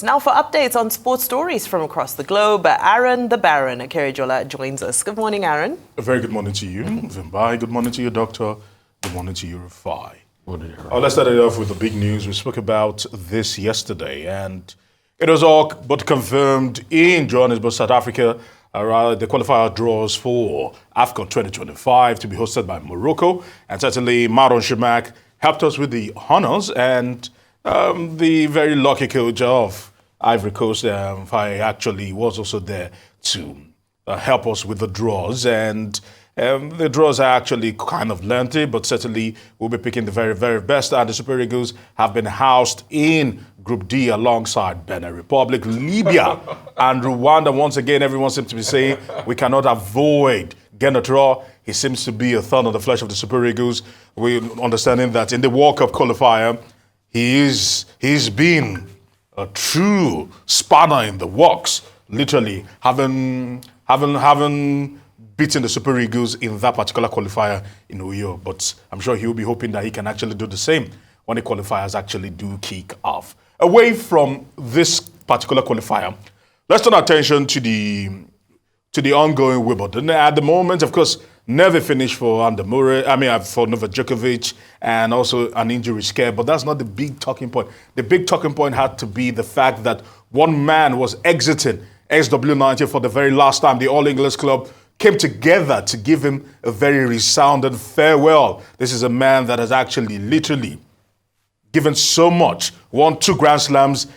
sports. Now for updates on sports stories from across the globe, Aaron the Baron Akerijola joins us. Good morning, Aaron. A very good morning to you, Vimbai. Good morning to you, Doctor. Good morning to you, Rafai. Morning, Aaron. Let's start it off with the big news. We spoke about this yesterday, and it was all but confirmed in Johannesburg, South Africa. The qualifier draws for AFCON 2025 to be hosted by Morocco. And certainly, Marouane Chamakh helped us with the honors, and the very lucky coach of Ivory Coast, Faye, actually was also there to help us with the draws. And the draws are actually kind of lengthy, but certainly we'll be picking the very, very best. And the Super Eagles have been housed in Group D alongside Benin Republic, Libya, and Rwanda. Once again, everyone seems to be saying we cannot avoid Genotro. He seems to be a thorn on the flesh of the Super Eagles. We're understanding that in the World Cup qualifier, he's been a true spanner in the works, literally having beaten the Super Eagles in that particular qualifier in Uyo. But I'm sure he'll be hoping that he can actually do the same when the qualifiers actually do kick off. Away from this particular qualifier, let's turn our attention to the ongoing Wimbledon. At the moment, of course, never finished for for Novak Djokovic, and also an injury scare. But that's not the big talking point. The big talking point had to be the fact that one man was exiting SW90 for the very last time. The All England Club came together to give him a very resounding farewell. This is a man that has actually literally given so much. Won 2 Grand Slams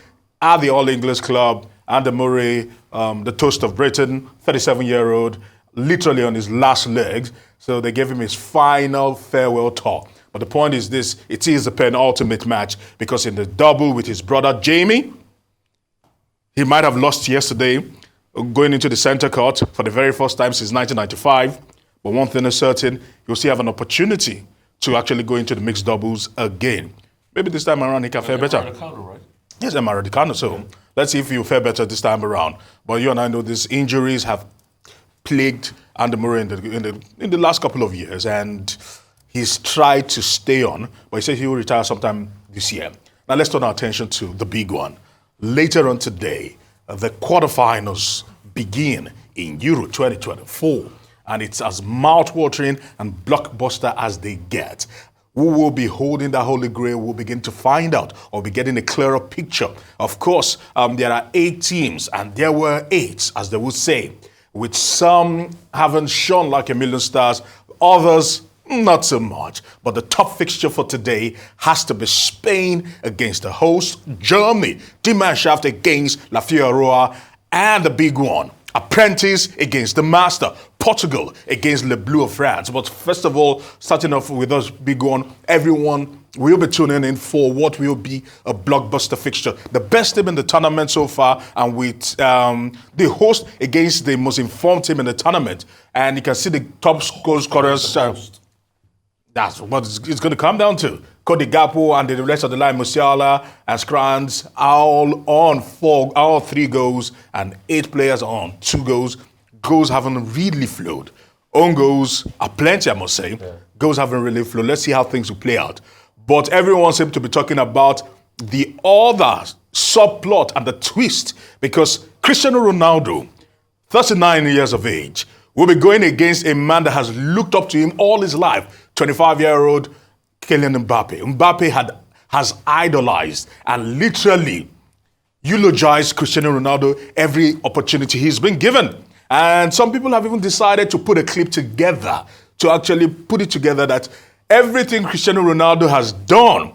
at the All England Club, Andy Murray, the toast of Britain, 37-year-old, literally on his last legs. So they gave him his final farewell tour. But the point is this, it is a penultimate match, because in the double with his brother Jamie, he might have lost yesterday going into the center court for the very first time since 1995. But one thing is certain, you'll still have an opportunity to actually go into the mixed doubles again. Maybe this time around he can fare better. Right? Yes, I'm Raducanu, so let's see if he'll fare better this time around. But you and I know these injuries have plagued Andy Murray in the last couple of years, and he's tried to stay on, but he said he will retire sometime this year. Now let's turn our attention to the big one. Later on today, the quarterfinals begin in Euro 2024, and it's as mouth-watering and blockbuster as they get. Who will be holding that Holy Grail? We'll begin to find out, or be getting a clearer picture. Of course, there are 8 teams, and there were 8, as they would say, with some having shone like a million stars, others not so much. But the top fixture for today has to be Spain against the host, Germany, Die Mannschaft against La Fioruara, and the big one, Apprentice against the Master, Portugal against Le Bleu of France. But first of all, starting off with us big one, everyone will be tuning in for what will be a blockbuster fixture. The best team in the tournament so far, and with the host against the most informed team in the tournament. And you can see the top scorers. That's what it's going to come down to. Cody Gakpo and the rest of the line, Musiala and Scrans, all 3 goals, and 8 players on 2 goals. Goals haven't really flowed. Own goals are plenty, I must say. Yeah. Goals haven't really flowed. Let's see how things will play out. But everyone seems to be talking about the other subplot and the twist, because Cristiano Ronaldo, 39 years of age, will be going against a man that has looked up to him all his life, 25-year-old Kylian Mbappe. Mbappe has idolized and literally eulogized Cristiano Ronaldo every opportunity he's been given. And some people have even decided to put a clip together, to actually put it together that everything Cristiano Ronaldo has done,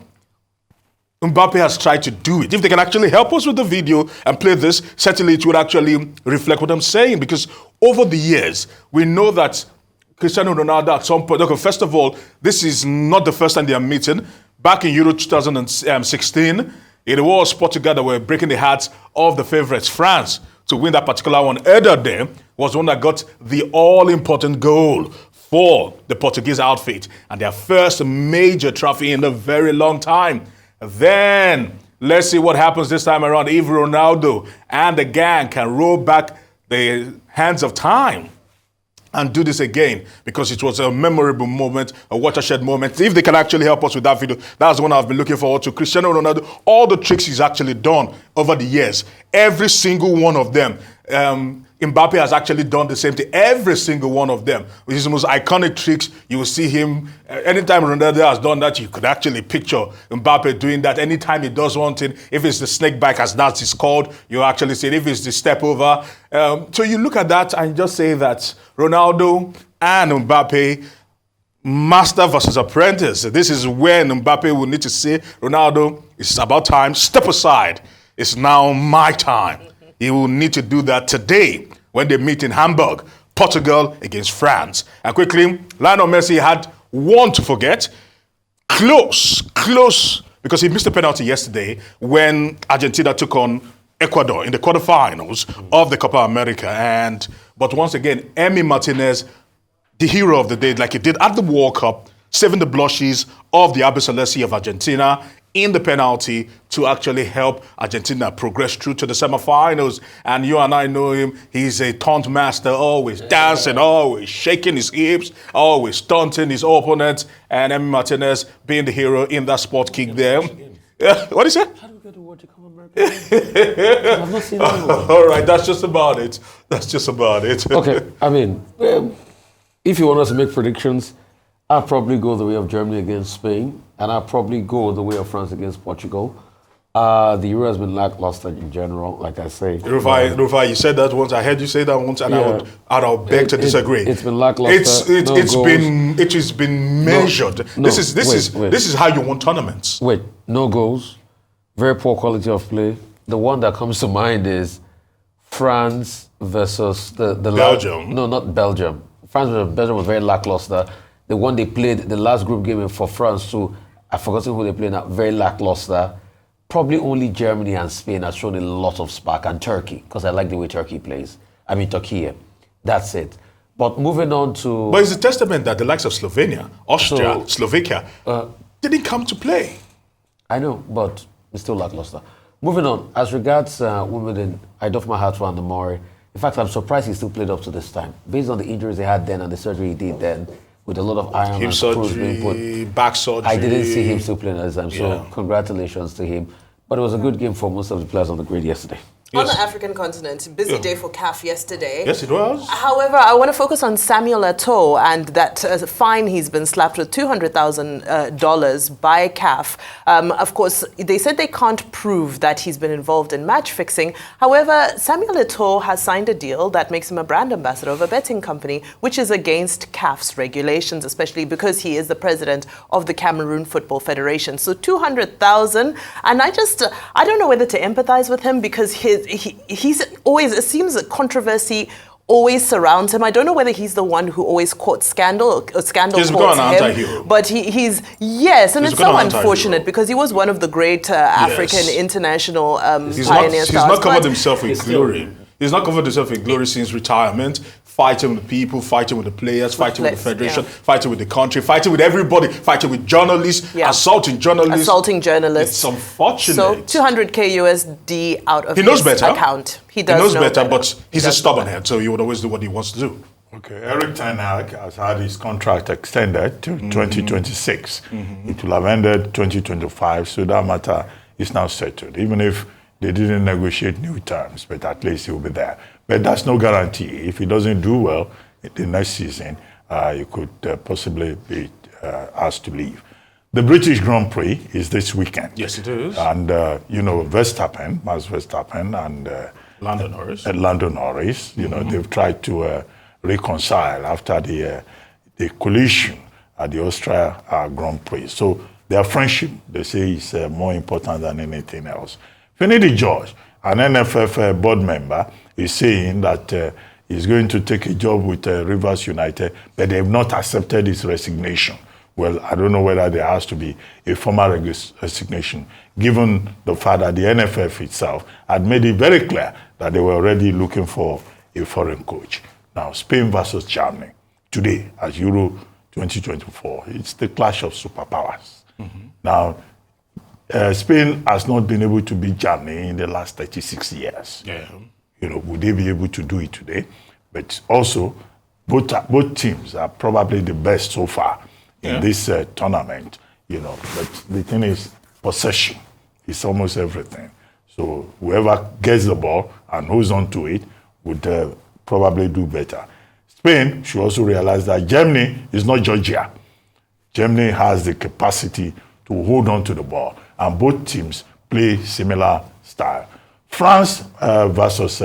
Mbappe has tried to do it. If they can actually help us with the video and play this, certainly it would actually reflect what I'm saying. Because over the years, we know that Cristiano Ronaldo at some point, okay, first of all, this is not the first time they are meeting. Back in Euro 2016, it was Portugal that were breaking the hearts of the favourites, France, to win that particular one. Eder was the one that got the all-important goal for the Portuguese outfit, and their first major trophy in a very long time. Then, let's see what happens this time around. If Ronaldo and the gang can roll back the hands of time and do this again, because it was a memorable moment, a watershed moment. If they can actually help us with that video, that's the one I've been looking forward to. Cristiano Ronaldo, all the tricks he's actually done over the years, every single one of them. Mbappe has actually done the same thing, every single one of them. Which is the most iconic tricks. You will see him, anytime Ronaldo has done that, you could actually picture Mbappe doing that. Anytime he does one thing, if it's the snake bike, as that is called, you actually see it. If it's the step over. So you look at that and just say that Ronaldo and Mbappe, master versus apprentice. This is when Mbappe will need to say, Ronaldo, it's about time, step aside. It's now my time. He will need to do that today when they meet in Hamburg, Portugal against France. And quickly, Lionel Messi had one to forget. Close, because he missed a penalty yesterday when Argentina took on Ecuador in the quarterfinals of the Copa America. But once again, Emi Martinez, the hero of the day, like he did at the World Cup, saving the blushes of the Albiceleste of Argentina in the penalty to actually help Argentina progress through to the semifinals. And you and I know him. He's a taunt master, always dancing, always shaking his hips, always taunting his opponents. And Emi Martinez being the hero in that sport kick there. What is it? How do we get to watch a Copa America? I've not seen anyone. All right, that's just about it. Okay, I mean, if you want us to make predictions, I'll probably go the way of Germany against Spain, and I'll probably go the way of France against Portugal. The Euro has been lackluster in general, like I say. Rufai, you said that once. I heard you say that once, and I would beg to disagree. It's been lackluster. It has been measured. This is how you win tournaments. Wait, no goals, very poor quality of play. The one that comes to mind is France versus the Belgium. No, not Belgium. France versus Belgium was very lackluster. The one they played, the last group game for France, too, I've forgotten who they played now, very lackluster. Probably only Germany and Spain have shown a lot of spark, and Turkey, because I like the way Turkey plays. I mean, Turkey. That's it. But moving on to... But it's a testament that the likes of Slovenia, Austria, Slovakia didn't come to play. I know, but it's still lackluster. Moving on, as regards Wimbledon, I doff my hat for Andy Murray. In fact, I'm surprised he still played up to this time. Based on the injuries he had then and the surgery he did then, with a lot of iron and screws being put. Back surgery. I didn't see him still playing at this time, so congratulations to him. But it was a good game for most of the players on the grid yesterday. On the African continent, busy day for CAF yesterday. Yes, it was. However, I want to focus on Samuel Eto'o and that fine he's been slapped with $200,000 by CAF. Of course, they said they can't prove that he's been involved in match fixing. However, Samuel Eto'o has signed a deal that makes him a brand ambassador of a betting company, which is against CAF's regulations, especially because he is the president of the Cameroon Football Federation. So $200,000, and I don't know whether to empathize with him because he's always, it seems that controversy always surrounds him. I don't know whether he's the one who always caught scandal courts him, but he's and it's so unfortunate because he was one of the great African international pioneer stars. He's not covered himself with glory. He's not covered himself with glory since retirement. Fighting with the people, fighting with the players, fighting with the federation, fighting with the country, fighting with everybody, fighting with journalists, assaulting journalists. It's unfortunate. So $200K USD out of he knows his better. account. He knows better, but he's a stubborn head, so he would always do what he wants to do. Okay, Eric Ten Hag has had his contract extended to 2026. It will have ended 2025, so that matter is now settled. Even if they didn't negotiate new terms, but at least he will be there. But that's no guarantee. If he doesn't do well in the next season, he could possibly be asked to leave. The British Grand Prix is this weekend. Yes, it is. And, Max Verstappen and Lando Norris, they've tried to reconcile after the collision at the Austria Grand Prix. So their friendship, they say, is more important than anything else. Finidi George, an NFF board member, is saying that he's going to take a job with Rivers United, but they have not accepted his resignation. Well, I don't know whether there has to be a formal resignation, given the fact that the NFF itself had made it very clear that they were already looking for a foreign coach. Now, Spain versus Germany, today, as Euro 2024, it's the clash of superpowers. Now, Spain has not been able to beat Germany in the last 36 years. Would they be able to do it today? But also, both teams are probably the best so far in this tournament, you know. But the thing is, possession is almost everything. So whoever gets the ball and holds on to it would probably do better. Spain should also realize that Germany is not Georgia. Germany has the capacity to hold on to the ball, and both teams play similar style. France versus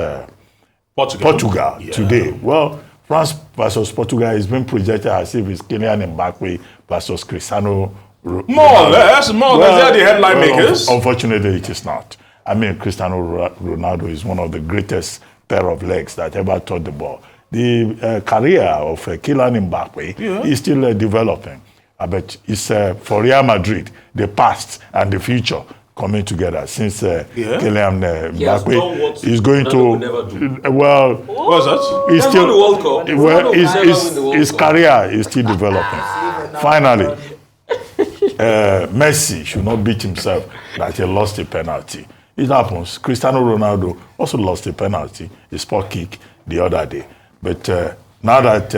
Portugal today. Well, France versus Portugal is being projected as if it's Kylian Mbappe versus Cristiano Ronaldo. More or less, they're the headline makers. Unfortunately, it is not. I mean, Cristiano Ronaldo is one of the greatest pair of legs that ever taught the ball. The career of Kylian Mbappe is still developing. But it's for Real Madrid, the past and the future coming together since Kylian Mbappe is going to. Well, what's that? He's still the World Cup. Well, his career is still developing. Finally, Messi should not beat himself that he lost a penalty. It happens. Cristiano Ronaldo also lost a penalty, a spot kick the other day. But now that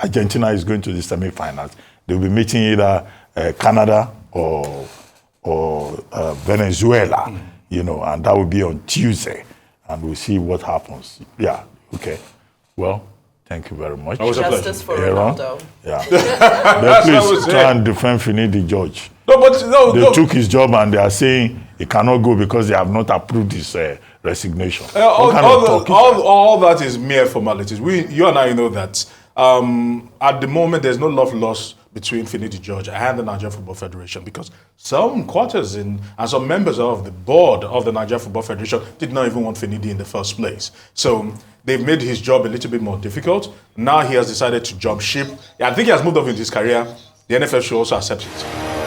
Argentina is going to the semi-finals, they'll be meeting either Canada or Venezuela, you know, and that will be on Tuesday, and we'll see what happens. Yeah, okay. Well, thank you very much. Justice for Ronaldo. Yeah. But please try and defend Finidi George. They took his job and they are saying he cannot go because they have not approved his resignation. All that is mere formalities. You and I know that at the moment there's no love lost between Finidi George and the Nigeria Football Federation, because some quarters and some members of the board of the Nigeria Football Federation did not even want Finidi in the first place. So they've made his job a little bit more difficult. Now he has decided to jump ship. I think he has moved on in his career. The NFF should also accept it.